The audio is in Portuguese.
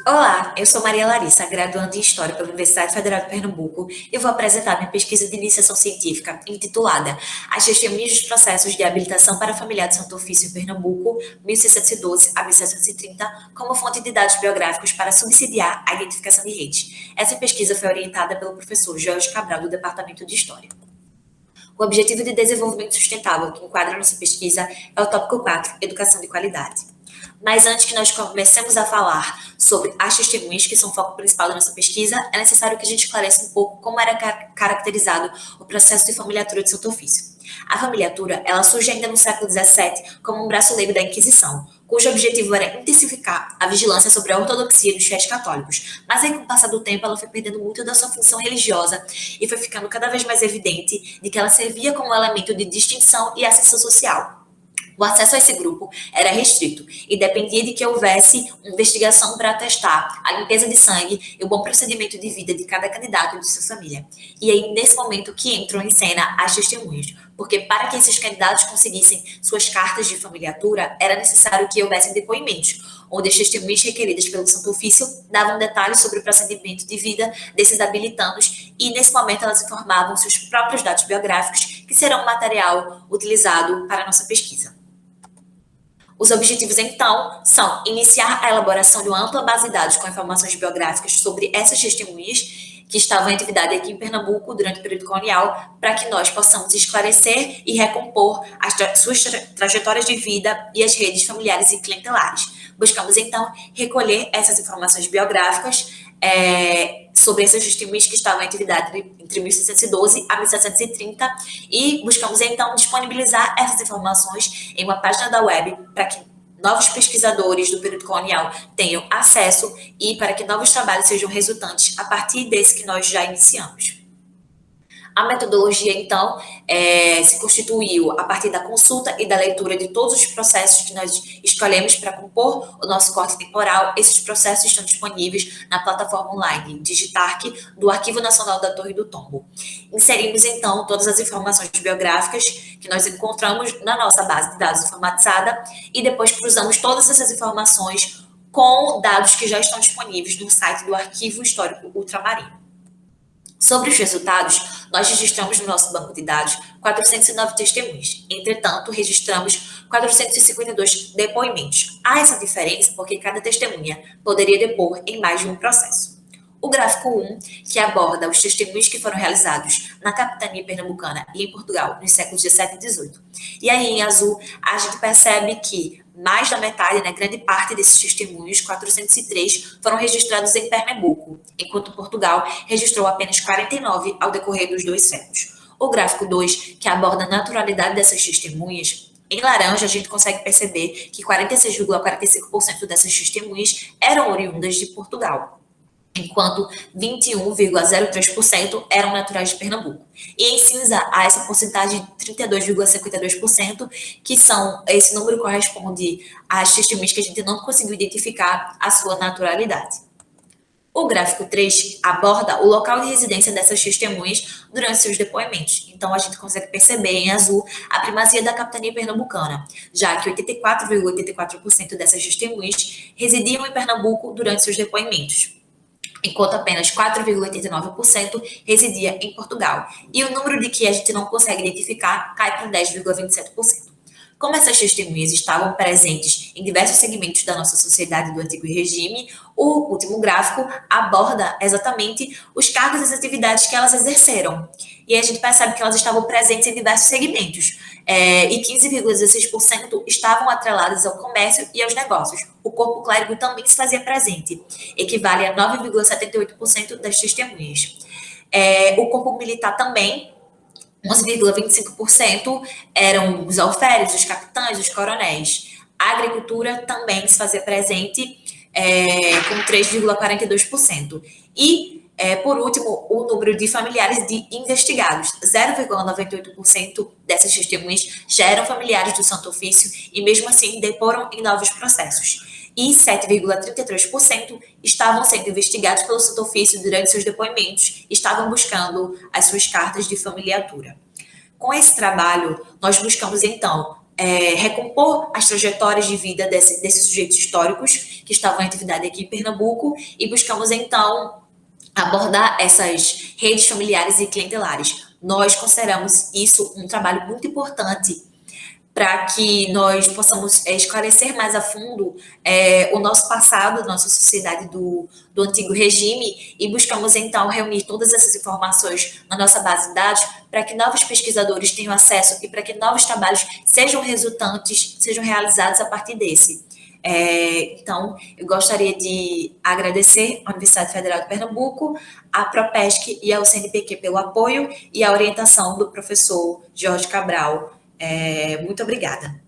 Olá, eu sou Maria Larissa, graduanda em História pela Universidade Federal de Pernambuco e vou apresentar minha pesquisa de iniciação científica intitulada As Testemunhas dos Processos de Habilitação para Familiar de Santo Ofício em Pernambuco, 1612 a 1730, como fonte de dados biográficos para subsidiar a identificação de redes. Essa pesquisa foi orientada pelo professor Jorge Cabral, do Departamento de História. O Objetivo de Desenvolvimento Sustentável, que enquadra nossa pesquisa, é o tópico 4, Educação de Qualidade. Mas antes que nós comecemos a falar sobre as testemunhas, que são o foco principal da nossa pesquisa, é necessário que a gente esclareça um pouco como era caracterizado o processo de familiatura de Santo Ofício. A familiatura, ela surge ainda no século XVII como um braço leigo da Inquisição, cujo objetivo era intensificar a vigilância sobre a ortodoxia dos fiéis católicos. Mas aí, com o passar do tempo, ela foi perdendo muito da sua função religiosa e foi ficando cada vez mais evidente de que ela servia como um elemento de distinção e ascensão social. O acesso a esse grupo era restrito e dependia de que houvesse uma investigação para atestar a limpeza de sangue e o bom procedimento de vida de cada candidato e de sua família. E aí, nesse momento que entram em cena as testemunhas, porque para que esses candidatos conseguissem suas cartas de familiatura, era necessário que houvessem depoimentos, onde as testemunhas requeridas pelo Santo Ofício davam detalhes sobre o procedimento de vida desses habilitanos e, nesse momento, elas informavam seus próprios dados biográficos, que serão o material utilizado para a nossa pesquisa. Os objetivos, então, são iniciar a elaboração de uma ampla base de dados com informações biográficas sobre essas testemunhas que estavam em atividade aqui em Pernambuco durante o período colonial, para que nós possamos esclarecer e recompor suas trajetórias de vida e as redes familiares e clientelares. Buscamos, então, recolher essas informações biográficas sobre essas testemunhas que estavam em atividade entre 1612 a 1730 e buscamos, então, disponibilizar essas informações em uma página da web para que novos pesquisadores do período colonial tenham acesso e para que novos trabalhos sejam resultantes a partir desse que nós já iniciamos. A metodologia, então, se constituiu a partir da consulta e da leitura de todos os processos que nós escolhemos para compor o nosso corte temporal. Esses processos estão disponíveis na plataforma online Digitarc do Arquivo Nacional da Torre do Tombo. Inserimos, então, todas as informações biográficas que nós encontramos na nossa base de dados informatizada e depois cruzamos todas essas informações com dados que já estão disponíveis no site do Arquivo Histórico Ultramarino. Sobre os resultados, nós registramos no nosso banco de dados 409 testemunhas. Entretanto, registramos 452 depoimentos. Há essa diferença porque cada testemunha poderia depor em mais de um processo. O gráfico 1, que aborda os testemunhos que foram realizados na capitania pernambucana e em Portugal nos séculos 17 e 18. E aí, em azul, a gente percebe que mais da metade, grande parte desses testemunhos, 403, foram registrados em Pernambuco, enquanto Portugal registrou apenas 49 ao decorrer dos 2 séculos. O gráfico 2, que aborda a naturalidade dessas testemunhas, em laranja a gente consegue perceber que 46,45% dessas testemunhas eram oriundas de Portugal, enquanto 21,03% eram naturais de Pernambuco. E em cinza há essa porcentagem de 32,52%, que esse número corresponde às testemunhas que a gente não conseguiu identificar a sua naturalidade. O gráfico 3 aborda o local de residência dessas testemunhas durante seus depoimentos. Então, a gente consegue perceber em azul a primazia da capitania pernambucana, já que 84,84% dessas testemunhas residiam em Pernambuco durante seus depoimentos, enquanto apenas 4,89% residia em Portugal. E o número de que a gente não consegue identificar cai para 10,27%. Como essas testemunhas estavam presentes em diversos segmentos da nossa sociedade do antigo regime, o último gráfico aborda exatamente os cargos e as atividades que elas exerceram. E a gente percebe que elas estavam presentes em diversos segmentos, e 15,16% estavam atreladas ao comércio e aos negócios. O corpo clérigo também se fazia presente, equivale a 9,78% das testemunhas. O corpo militar também, 11,25% eram os alferes, os capitães, os coronéis. A agricultura também se fazia presente, com 3,42%. E, por último, o número de familiares de investigados. 0,98% dessas testemunhas já eram familiares do Santo Ofício e, mesmo assim, deporam em novos processos. E 7,33% estavam sendo investigados pelo Santo Ofício durante seus depoimentos, estavam buscando as suas cartas de familiatura. Com esse trabalho, nós buscamos, então, recompor as trajetórias de vida desses sujeitos históricos que estavam em atividade aqui em Pernambuco e buscamos, então, abordar essas redes familiares e clientelares. Nós consideramos isso um trabalho muito importante para que nós possamos esclarecer mais a fundo o nosso passado, nossa sociedade do antigo regime, e buscamos, então, reunir todas essas informações na nossa base de dados para que novos pesquisadores tenham acesso e para que novos trabalhos sejam resultantes, sejam realizados a partir desse. Então, eu gostaria de agradecer à Universidade Federal de Pernambuco, à Propesc e ao CNPq pelo apoio e a orientação do professor Jorge Cabral. Muito obrigada.